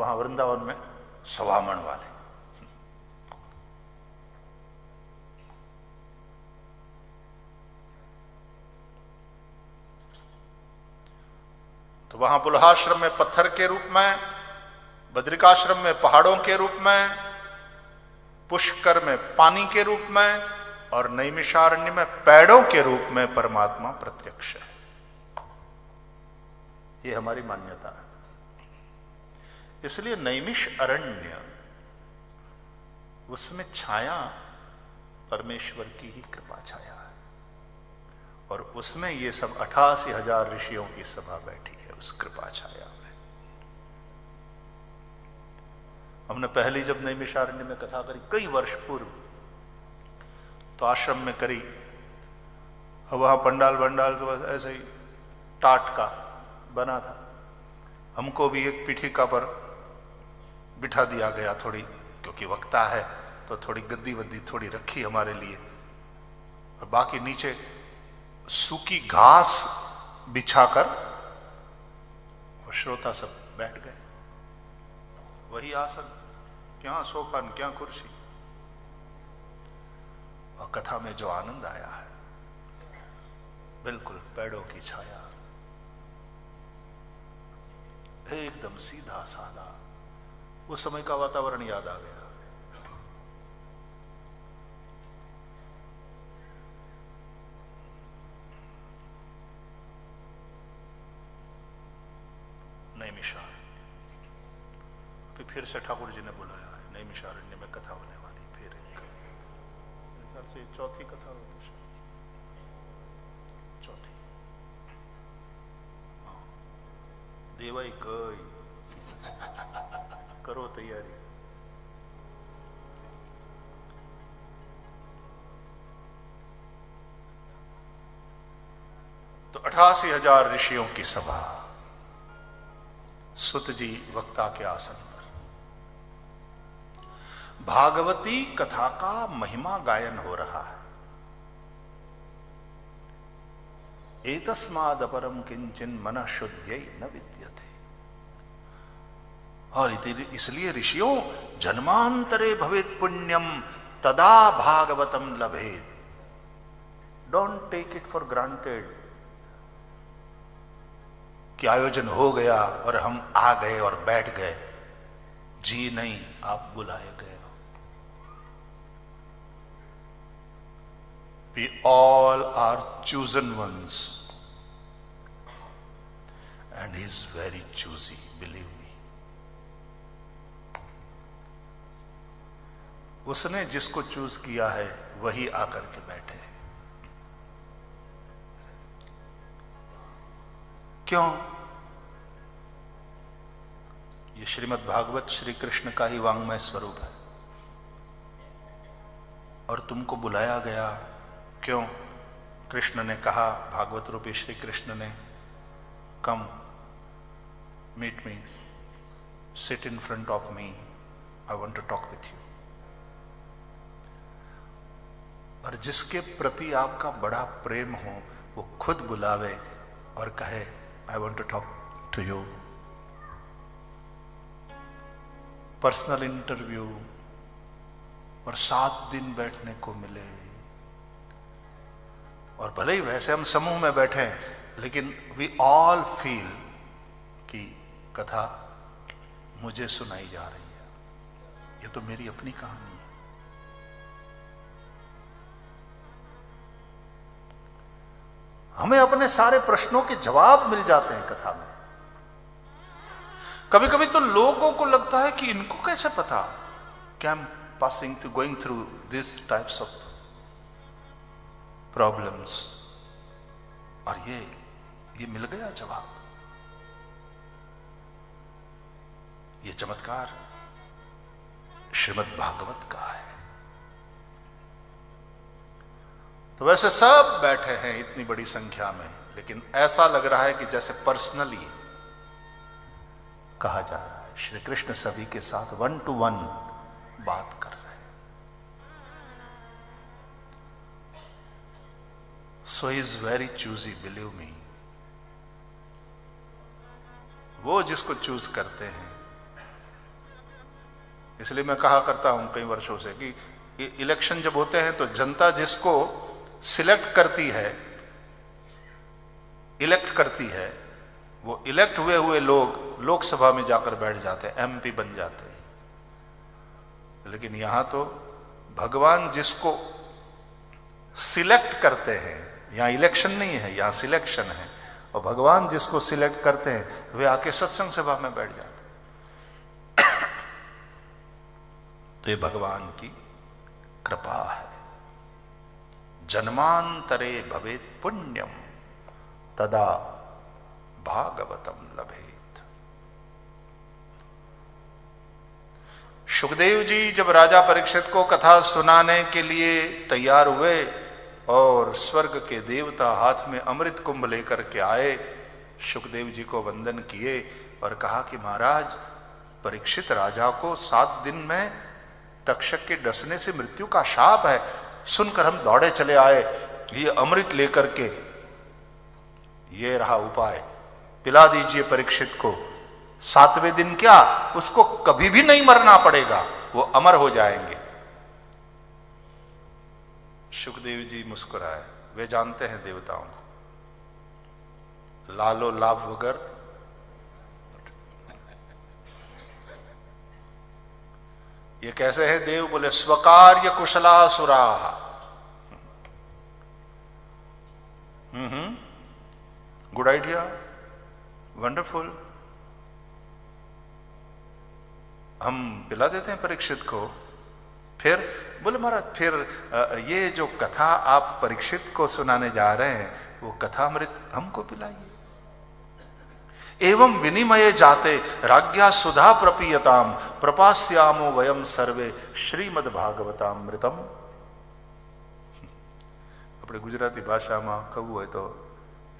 वहां वृंदावन में 1.25 मण वाले। तो वहां पुलहाश्रम में पत्थर के रूप में, बद्रिकाश्रम में पहाड़ों के रूप में, पुष्कर में पानी के रूप में और नैमिषारण्य में पेड़ों के रूप में परमात्मा प्रत्यक्ष है। ये हमारी मान्यता है। इसलिए नैमिष अरण्य, उसमें छाया परमेश्वर की ही कृपा छाया है, और उसमें ये सब 88,000 ऋषियों की सभा बैठी है उस कृपा छाया में। हमने पहली जब नैमिषारण्य में कथा करी कई वर्ष पूर्व, तो आश्रम में करी, वहां पंडाल तो बस ऐसे ही टाट का बना था। हमको भी एक पीठिका पर बिठा दिया गया, थोड़ी, क्योंकि वक्ता है तो थोड़ी गद्दी वद्दी थोड़ी रखी हमारे लिए, और बाकी नीचे सूखी घास बिछाकर और श्रोता सब बैठ गए। वही आसन, क्या सोफा क्या कुर्सी, और कथा में जो आनंद आया है, बिल्कुल पेड़ों की छाया, एकदम सीधा साधा। उस समय का वातावरण याद आ गया। नैमिषारण्य, अभी फिर से ठाकुर जी ने बुलाया है, नैमिषारण्य में कथा होने वाली, फिर एक से चौथी कथा होती है, चौथी। हाँ, देवाई गई, करो तैयारी। तो 88,000 ऋषियों की सभा, सुत जी वक्ता के आसन पर, भागवती कथा का महिमा गायन हो रहा है। एतस्माद् अपरम किंचिन मनः शुद्ध्यै न विद्यते। और इसलिए ऋषियों, जन्मांतरे भवेत् पुण्यम तदा भागवतम लभेत्। Don't take it for granted कि आयोजन हो गया और हम आ गए और बैठ गए। जी नहीं, आप बुलाए गए हो। We all are chosen ones, and he is very choosy, believe me. उसने जिसको चूज किया है वही आकर के बैठे। क्यों? ये श्रीमद् भागवत श्री कृष्ण का ही वांग्मय स्वरूप है, और तुमको बुलाया गया क्यों? कृष्ण ने कहा, भागवत रूपी श्री कृष्ण ने, come meet me, sit in front of me, I want to talk with you. और जिसके प्रति आपका बड़ा प्रेम हो, वो खुद बुलावे और कहे, I want to talk to you. Personal interview, और 7 दिन बैठने को मिले। और भले ही वैसे हम समूह में बैठे हैं, लेकिन वी ऑल फील कि कथा मुझे सुनाई जा रही है, ये तो मेरी अपनी कहानी है। हमें अपने सारे प्रश्नों के जवाब मिल जाते हैं कथा में। कभी कभी तो लोगों को लगता है कि इनको कैसे पता कि I am passing through, going through this types of problems, और ये मिल गया जवाब। ये चमत्कार श्रीमद् भागवत का है। तो वैसे सब बैठे हैं इतनी बड़ी संख्या में, लेकिन ऐसा लग रहा है कि जैसे पर्सनली कहा जा रहा है। श्री कृष्ण सभी के साथ 1 to 1 बात कर रहे हैं। So he is very choosy, believe me. वो जिसको चूज करते हैं इसलिए मैं कहा करता हूं कई वर्षों से कि इलेक्शन जब होते हैं तो जनता जिसको सिलेक्ट करती है, इलेक्ट करती है, वो इलेक्ट हुए हुए लोग लोकसभा में जाकर बैठ जाते हैं, एमपी बन जाते हैं। लेकिन यहां तो भगवान जिसको सिलेक्ट करते हैं, यहां इलेक्शन नहीं है, यहां सिलेक्शन है, और भगवान जिसको सिलेक्ट करते हैं वे आके सत्संग सभा में बैठ जाते हैं। तो ये भगवान की कृपा है। जन्मांतरे भवेत् पुण्यम तदा भागवतम लभेत। सुखदेव जी जब राजा परीक्षित को कथा सुनाने के लिए तैयार हुए और स्वर्ग के देवता हाथ में अमृत कुंभ लेकर के आए, सुखदेव जी को वंदन किए और कहा कि महाराज, परीक्षित राजा को 7 दिन में तक्षक के डसने से मृत्यु का शाप है। सुनकर हम दौड़े चले आए, ये अमृत लेकर के, ये रहा उपाय, पिला दीजिए परीक्षित को। 7वें दिन क्या, उसको कभी भी नहीं मरना पड़ेगा, वो अमर हो जाएंगे। सुखदेव जी मुस्कुराए, वे जानते हैं देवताओं को, लालो लाभ वगर ये कैसे है देव? बोले स्वकार्य कुशला सुरा। Good idea, wonderful. हम पिला देते हैं परीक्षित को। फिर बोले महाराज, फिर ये जो कथा आप परीक्षित को सुनाने जा रहे हैं, वो कथामृत हमको पिलाइए। एवं विनिमये जाते राज्ञा सुधा प्रपीयताम प्रपास्यामो वयम सर्वे श्रीमद् भागवतामृतम। अपने गुजराती भाषा में कहू है तो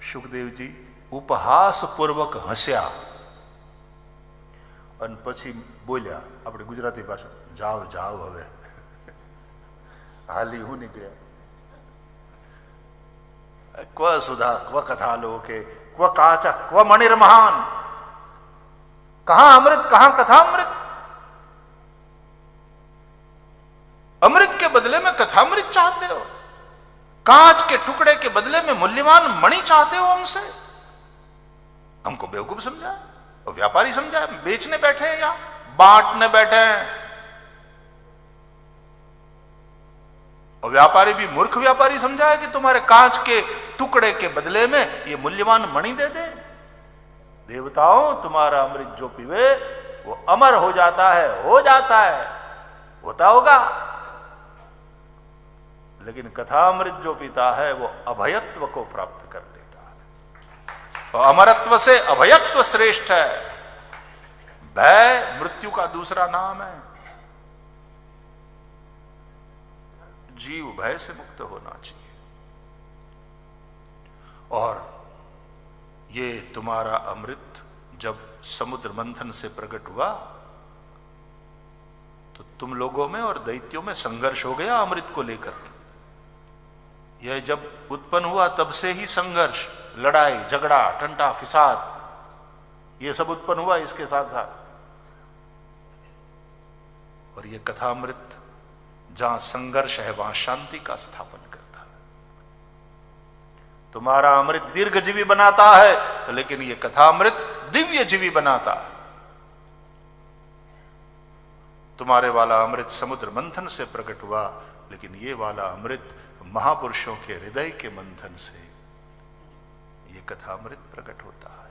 सुखदेव जी उपहास पूर्वक हस्या और पछी बोल्या अपने गुजराती भाषा, जाओ जाओ हवे हाली हूं निकल्या। क्व सुधा क्व कथा लोके क्व काचा क्व मणिर्महान। कहां अमृत, कहां कथामृत? अमृत के बदले में कथामृत चाहते हो, कांच के टुकड़े के बदले में मूल्यवान मणि चाहते हो हमसे। हमको बेवकूफ समझा और व्यापारी समझा? बेचने बैठे हैं या बांटने बैठे हैं? और व्यापारी भी मूर्ख व्यापारी समझा है कि तुम्हारे कांच के टुकड़े के बदले में ये मूल्यवान मणि दे दे। देवताओं, तुम्हारा अमृत जो पीवे वो अमर हो जाता है, हो जाता है, होता होगा। लेकिन कथामृत जो पीता है वो अभयत्व को प्राप्त कर लेता है। और अमरत्व से अभयत्व श्रेष्ठ है। भय मृत्यु का दूसरा नाम है। जीव भय से मुक्त होना चाहिए। और ये तुम्हारा अमृत जब समुद्र मंथन से प्रकट हुआ तो तुम लोगों में और दैत्यों में संघर्ष हो गया अमृत को लेकर के। यह जब उत्पन्न हुआ तब से ही संघर्ष, लड़ाई झगड़ा टंटा फिसाद ये सब उत्पन्न हुआ इसके साथ साथ। और ये कथामृत जहां संघर्ष है वहां शांति का स्थापन करता है। तुम्हारा अमृत दीर्घजीवी बनाता है, लेकिन यह कथामृत दिव्य जीवी बनाता है। तुम्हारे वाला अमृत समुद्र मंथन से प्रकट हुआ, लेकिन ये वाला अमृत महापुरुषों के हृदय के मंथन से ये कथामृत प्रकट होता है।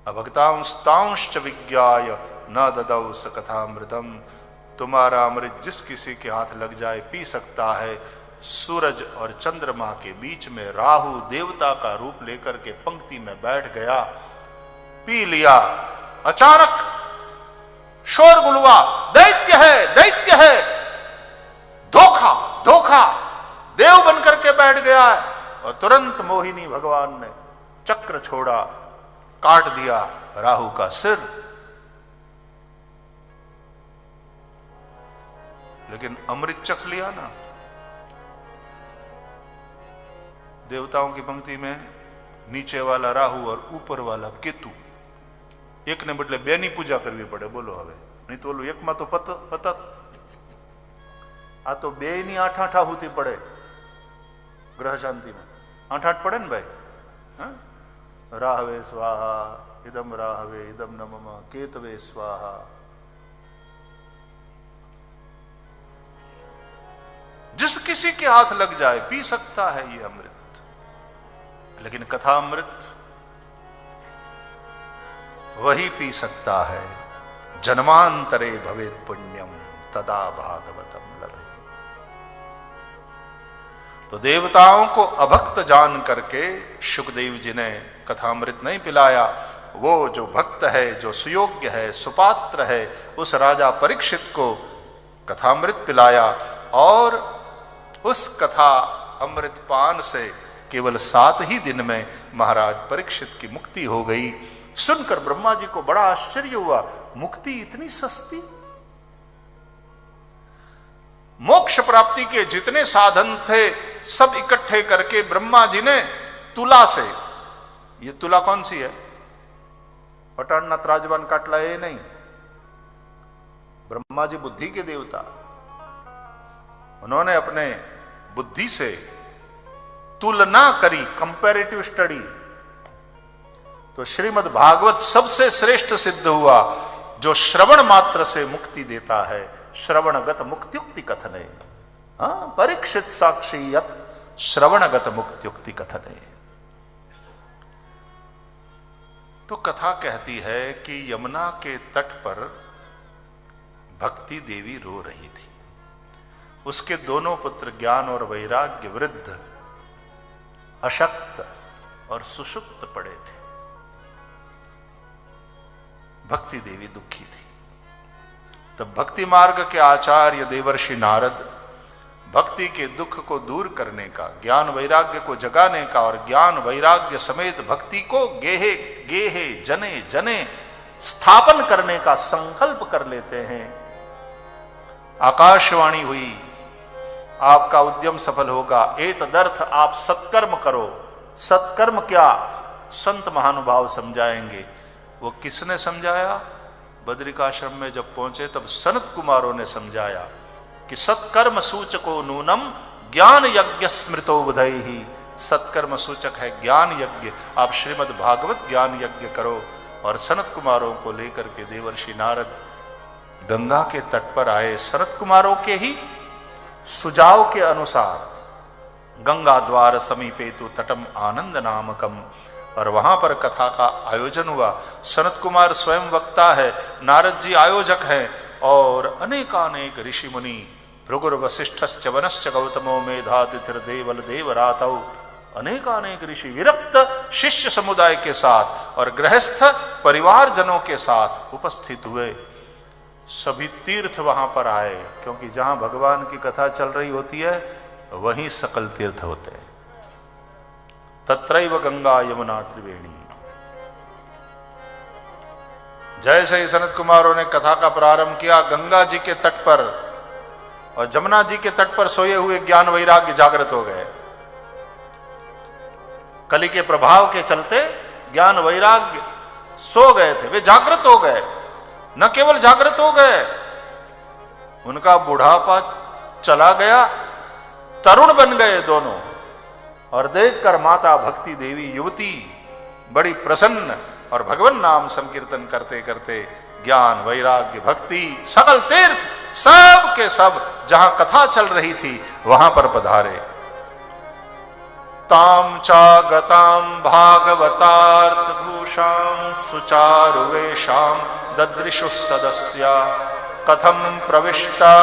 अभक्तांस्तांश्च विज्ञाय न ददौ स कथामृतम। तुम्हारा अमृत जिस किसी के हाथ लग जाए पी सकता है। सूरज और चंद्रमा के बीच में राहु देवता का रूप लेकर के पंक्ति में बैठ गया, पी लिया। अचानक शोरगुल हुआ, दैत्य है, दैत्य है, धोखा धोखा, देव बनकर के बैठ गया है। और तुरंत मोहिनी भगवान ने चक्र छोड़ा, काट दिया राहु का सिर। लेकिन अमृत चख लिया ना। देवताओं की पंक्ति में नीचे वाला राहु और ऊपर वाला केतु एक ने बदले बेनी पूजा करवी पड़े। बोलो हवे, नहीं तो एक में तो पतक आ तो बेनी 8 आहुति पड़े ग्रह शांति में। 8 पड़े ने भाई। हाँ? राहवे स्वाहा इदम राहवे इदम नमः केतवे स्वाहा। जिस किसी के हाथ लग जाए पी सकता है ये अमृत, लेकिन कथा अमृत वही पी सकता है जन्मांतरे भवेत पुण्यम तदा भागवतम लभे। तो देवताओं को अभक्त जान करके सुखदेव जी ने कथामृत नहीं पिलाया। वो जो भक्त है, जो सुयोग्य है, सुपात्र है, उस राजा परीक्षित को कथामृत पिलाया और उस कथा अमृत पान से केवल 7 ही दिन में महाराज परीक्षित की मुक्ति हो गई। सुनकर ब्रह्मा जी को बड़ा आश्चर्य हुआ, मुक्ति इतनी सस्ती। मोक्ष प्राप्ति के जितने साधन थे सब इकट्ठे करके ब्रह्मा जी ने तुला से, ये तुला कौन सी है, पटाना त्राजवान काटला ये नहीं, ब्रह्मा जी बुद्धि के देवता, उन्होंने अपने बुद्धि से तुलना करी, कंपैरेटिव स्टडी, तो श्रीमद् भागवत सबसे श्रेष्ठ सिद्ध हुआ जो श्रवण मात्र से मुक्ति देता है। श्रवणगत मुक्त्युक्ति कथने, परीक्षित साक्षी यत् श्रवणगत मुक्त्युक्ति कथने। तो कथा कहती है कि यमुना के तट पर भक्ति देवी रो रही थी। उसके दोनों पुत्र ज्ञान और वैराग्य वृद्ध, अशक्त और सुषुप्त पड़े थे। भक्ति देवी दुखी थी। तब भक्ति मार्ग के आचार्य देवर्षि नारद भक्ति के दुख को दूर करने का, ज्ञान वैराग्य को जगाने का और ज्ञान वैराग्य समेत भक्ति को गेहे गेहे जने जने स्थापन करने का संकल्प कर लेते हैं। आकाशवाणी हुई, आपका उद्यम सफल होगा, एतदर्थ आप सत्कर्म करो। सत्कर्म क्या, संत महानुभाव समझाएंगे। वो किसने समझाया? बद्रिकाश्रम में जब पहुंचे तब सनत कुमारों ने समझाया कि सत्कर्म सूचको नूनम ज्ञान यज्ञ स्मृतो बुधैहि। सत्कर्म सूचक है ज्ञान यज्ञ, आप श्रीमद् भागवत ज्ञान यज्ञ करो। और सनत कुमारों को लेकर के देवर्षि नारद गंगा के तट पर आए। सनत कुमारों के ही सुझाव के अनुसार गंगा द्वार समीपे तु तटम आनंद नामकम, और वहां पर कथा का आयोजन हुआ। सनत कुमार स्वयं वक्ता है, नारद जी आयोजक हैं, और अनेकानेक ऋषि मुनि, भृगुर वसिष्ठश्च वनश्च गौतमो मेधातिथिर देवल देवरातौ, अनेकानेक ऋषि विरक्त शिष्य समुदाय के साथ और गृहस्थ परिवार जनों के साथ उपस्थित हुए। सभी तीर्थ वहां पर आए, क्योंकि जहां भगवान की कथा चल रही होती है वहीं सकल तीर्थ होते हैं। तत्रैव गंगा यमुना त्रिवेणी। जैसे ही सनत कुमारों ने कथा का प्रारंभ किया, गंगा जी के तट पर और जमुना जी के तट पर सोए हुए ज्ञान वैराग्य जागृत हो गए। कली के प्रभाव के चलते ज्ञान वैराग्य सो गए थे, वे जागृत हो गए। न केवल जागृत हो गए, उनका बुढ़ापा चला गया, तरुण बन गए दोनों। और देखकर माता भक्ति देवी युवती बड़ी प्रसन्न, और भगवान नाम संकीर्तन करते करते ज्ञान वैराग्य भक्ति सकल तीर्थ सब के सब जहां कथा चल रही थी वहां पर पधारे। ताम चा गताम भागवतार्थ भूषाम सुचारुवेशाम ददृशु सदस्या कथम प्रविष्टा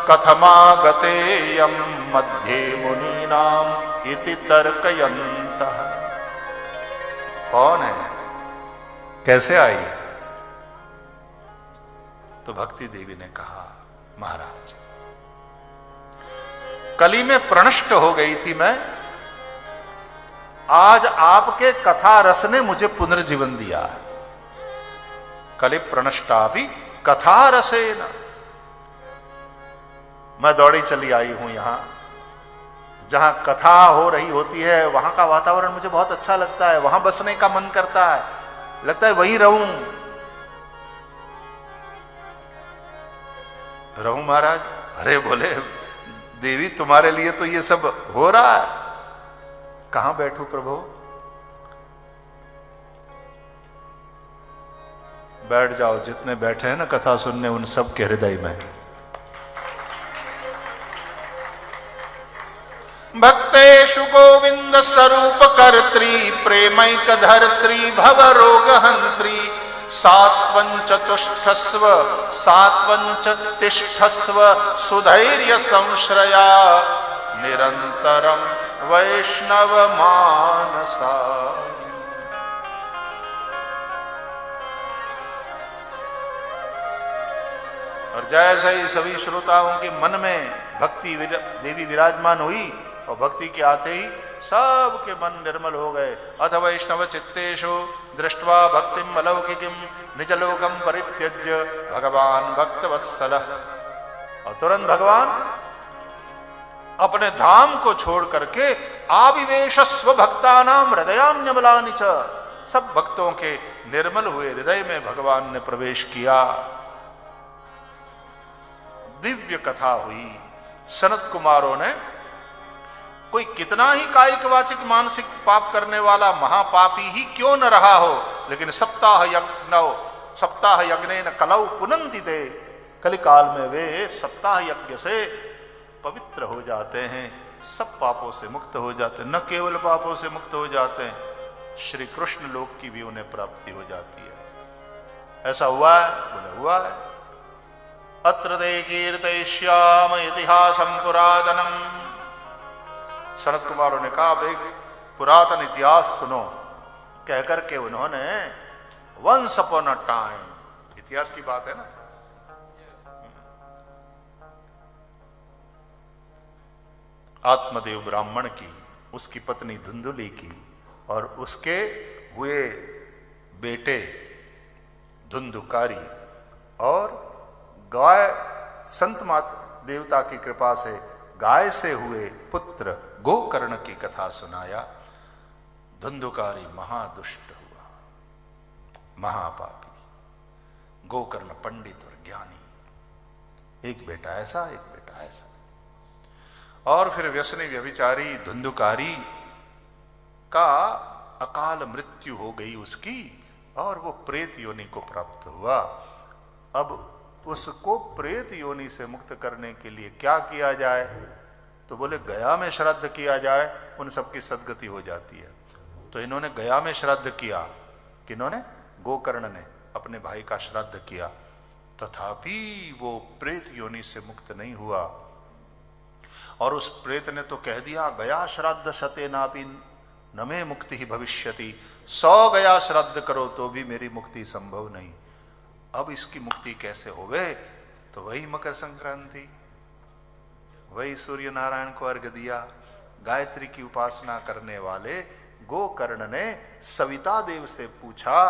कथमागतेयम मध्ये मुनीनाम इति तर्कयन्तः। कौन है, कैसे आई? तो भक्ति देवी ने कहा, महाराज कली में प्रणष्ट हो गई थी मैं, आज आपके कथा रस ने मुझे पुनर्जीवन दिया है। कली प्रणष्टा भी कथा रसेन। मैं दौड़ी चली आई हूं यहां, जहां कथा हो रही होती है वहां का वातावरण मुझे बहुत अच्छा लगता है, वहां बसने का मन करता है, लगता है वहीं रहूं, रहूं महाराज? अरे बोले देवी तुम्हारे लिए तो ये सब हो रहा है, कहां बैठूं प्रभु? बैठ जाओ, जितने बैठे हैं ना कथा सुनने उन सब के हृदय में भक्तेषु गोविंद स्वरूप कर्त्री प्रेमैक धर्त्री भव रोग हंत्री सात्वंच तिष्ठस्व सुधैर्य संश्रया निरंतरम वैष्णव मानसा। और जैसे ही सभी श्रोताओं के मन में भक्ति देवी विराजमान हुई और भक्ति के आते ही सबके मन निर्मल हो गए। अथ वैष्णव चित्तेषु दृष्ट्वा भक्तिम अलौकिकीम निजलोकम परित्यज्य भगवान भक्तवत्सलः। और तुरंत भगवान अपने धाम को छोड़ करके आविवेश स्वभक्तानाम हृदयान्यमलानि च, सब भक्तों के निर्मल हुए हृदय में भगवान ने प्रवेश किया। दिव्य कथा हुई। सनत कुमारों ने कोई कितना ही कायिक वाचिक मानसिक पाप करने वाला महापापी ही क्यों न रहा हो, लेकिन सप्ताह यज्ञ न कलौ पुनंति ते, कलिकाल में वे सप्ताह यज्ञ से पवित्र हो जाते हैं, सब पापों से मुक्त हो जाते हैं। न केवल पापों से मुक्त हो जाते हैं, श्री कृष्ण लोक की भी उन्हें प्राप्ति हो जाती है। ऐसा हुआ है? बोले हुआ है। अत्र ते कीर्तयिष्याम इतिहासं पुरातनम। सनत कुमारों ने कहा एक पुरातन इतिहास सुनो, कहकर के उन्होंने वंस अपॉन अ टाइम, इतिहास की बात है ना, आत्मदेव ब्राह्मण की, उसकी पत्नी धुंधुली की और उसके हुए बेटे धुंधुकारी और गाय, संत देवता की कृपा से गाय से हुए पुत्र गोकर्ण की कथा सुनाया। धुंधुकारी महादुष्ट हुआ, महापापी, गोकर्ण पंडित और ज्ञानी, एक बेटा ऐसा एक बेटा ऐसा। और फिर व्यसनी व्यभिचारी धुंधुकारी का अकाल मृत्यु हो गई उसकी, और वो प्रेत योनि को प्राप्त हुआ। अब उसको प्रेत योनि से मुक्त करने के लिए क्या किया जाए? तो बोले गया में श्राद्ध किया जाए, उन सबकी सद्गति हो जाती है। तो इन्होंने गया में श्राद्ध किया, किन्होंने? गोकर्ण ने अपने भाई का श्राद्ध किया, तथापि वो प्रेत योनि से मुक्त नहीं हुआ। और उस प्रेत ने तो कह दिया गया श्राद्ध शते नापि न मे मुक्ति ही भविष्यति, 100 गया श्राद्ध करो तो भी मेरी मुक्ति संभव नहीं। अब इसकी मुक्ति कैसे होवे? तो वही मकर संक्रांति, वही सूर्य नारायण को अर्घ दिया। गायत्री की उपासना करने वाले गोकर्ण ने सविता देव से पूछा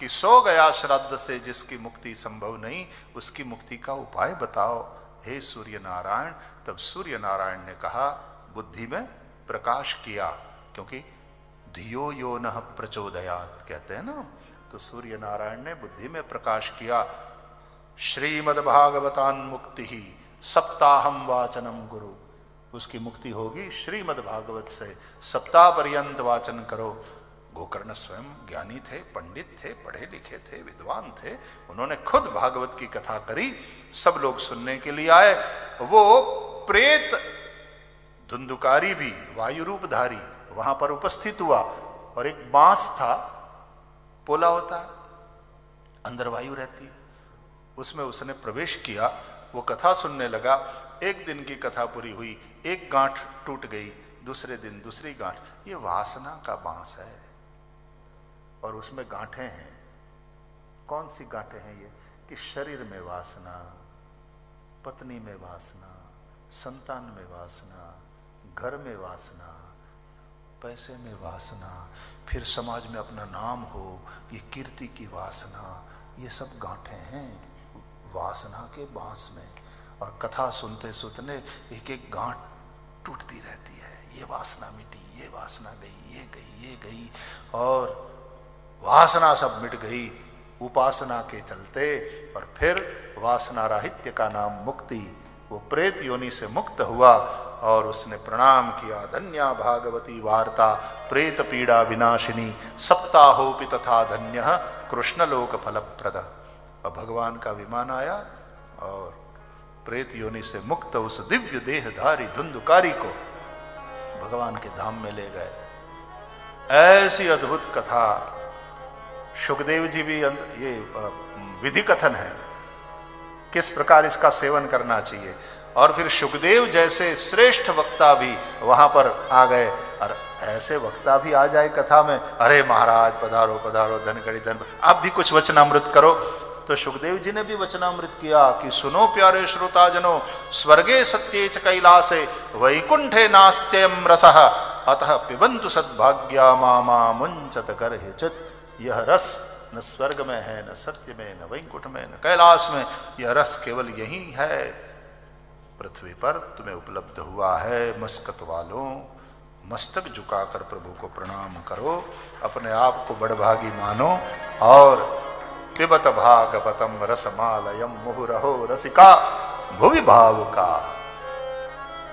कि 100 गया श्राद्ध से जिसकी मुक्ति संभव नहीं, उसकी मुक्ति का उपाय बताओ हे सूर्य नारायण। तब सूर्य नारायण ने कहा, बुद्धि में प्रकाश किया, क्योंकि धियो यो नः प्रचोदयात् कहते हैं ना, तो सूर्य नारायण ने बुद्धि में प्रकाश किया। श्रीमद्भागवतान मुक्ति ही सप्ताहम वाचनम गुरु, उसकी मुक्ति होगी श्रीमद् भागवत से, सप्ताह पर्यंत वाचन करो। गोकर्ण स्वयं ज्ञानी थे, पंडित थे, पढ़े लिखे थे, विद्वान थे, उन्होंने खुद भागवत की कथा करी, सब लोग सुनने के लिए आए। वो प्रेत धुंधुकारी भी वायु रूपधारी वहां पर उपस्थित हुआ, और एक बांस था, पोला होता है, अंदर वायु रहती है, उसमें उसने प्रवेश किया। वो कथा सुनने लगा। एक दिन की कथा पूरी हुई, एक गांठ टूट गई, दूसरे दिन दूसरी गांठ। ये वासना का बांस है और उसमें गांठें हैं। कौन सी गांठें हैं ये? कि शरीर में वासना, पत्नी में वासना, संतान में वासना, घर में वासना, पैसे में वासना, फिर समाज में अपना नाम हो, ये कीर्ति की वासना, ये सब गांठें हैं वासना के बांस में। और कथा सुनते सुनते एक एक गांठ टूटती रहती है। ये वासना मिटी, ये वासना गई, ये गई, ये गई, और वासना सब मिट गई उपासना के चलते। और फिर वासना राहित्य का नाम मुक्ति। वो प्रेत योनि से मुक्त हुआ और उसने प्रणाम किया, धन्या भागवती वार्ता प्रेत पीड़ा विनाशिनी सप्ताहोपि तथा धन्य कृष्ण लोक फलप्रद। और भगवान का विमान आया और प्रेत योनि से मुक्त उस दिव्य देहधारी धुंधुकारी को भगवान के धाम में ले गए। ऐसी अद्भुत कथा सुखदेव जी भी ये विधि कथन है किस प्रकार इसका सेवन करना चाहिए। और फिर सुखदेव जैसे श्रेष्ठ वक्ता भी वहां पर आ गए। और ऐसे वक्ता भी आ जाए कथा में, अरे महाराज पधारो पधारो धन कड़ी धन, आप भी कुछ वचनामृत करो। तो सुखदेव जी ने भी वचनामृत किया कि सुनो प्यारे श्रोताजनों, स्वर्गे सत्ये च कैलासे वैकुंठे नास्त्ययं रसः अतः पिबंतु सद्भाग्या मामा मुंचत करहिचित्। यह रस न स्वर्ग में है, न सत्य में, न वैकुंठ में, न कैलाश में, यह रस केवल यही है, पृथ्वी पर तुम्हें उपलब्ध हुआ है। मस्कत वालों, मस्तक झुकाकर प्रभु को प्रणाम करो, अपने आप को बड़भागी मानो और पिबत भागवतम रसमालयम मुहुरहो रसिका भुवि भाव का।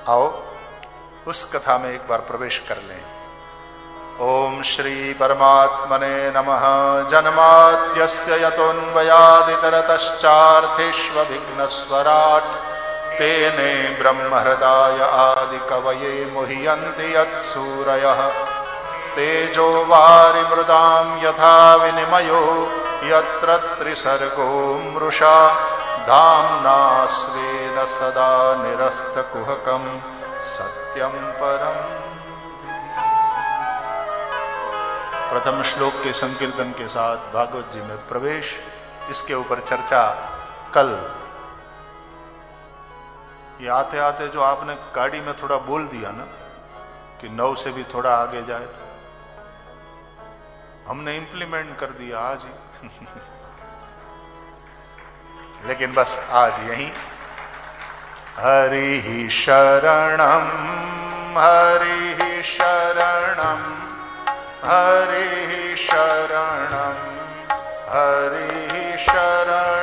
आओ उस कथा में एक बार प्रवेश कर लें। ओम श्री परमात्मने नमः। जन्माद्यस्य यतोऽन्वयादितरतश्चार्थेष्वभिघ्नस्वराट् तेने ब्रह्महृदाय आदिकवये मुह्यन्ति यत्सूरयः। तेजो वारिमृदां यथा विनिमयो यत्र त्रिसर्गो मृषा धाम्ना स्वेन सदा निरस्तकुहकं सत्यं परम्। प्रथम श्लोक के संकीर्तन के साथ भागवत जी में प्रवेश, इसके ऊपर चर्चा कल। ये आते आते जो आपने गाड़ी में थोड़ा बोल दिया ना कि 9 से भी थोड़ा आगे जाए, तो हमने इंप्लीमेंट कर दिया आज ही लेकिन बस आज यही हरि शरणम हरि शरणम हरि शरणम हरि शरणम।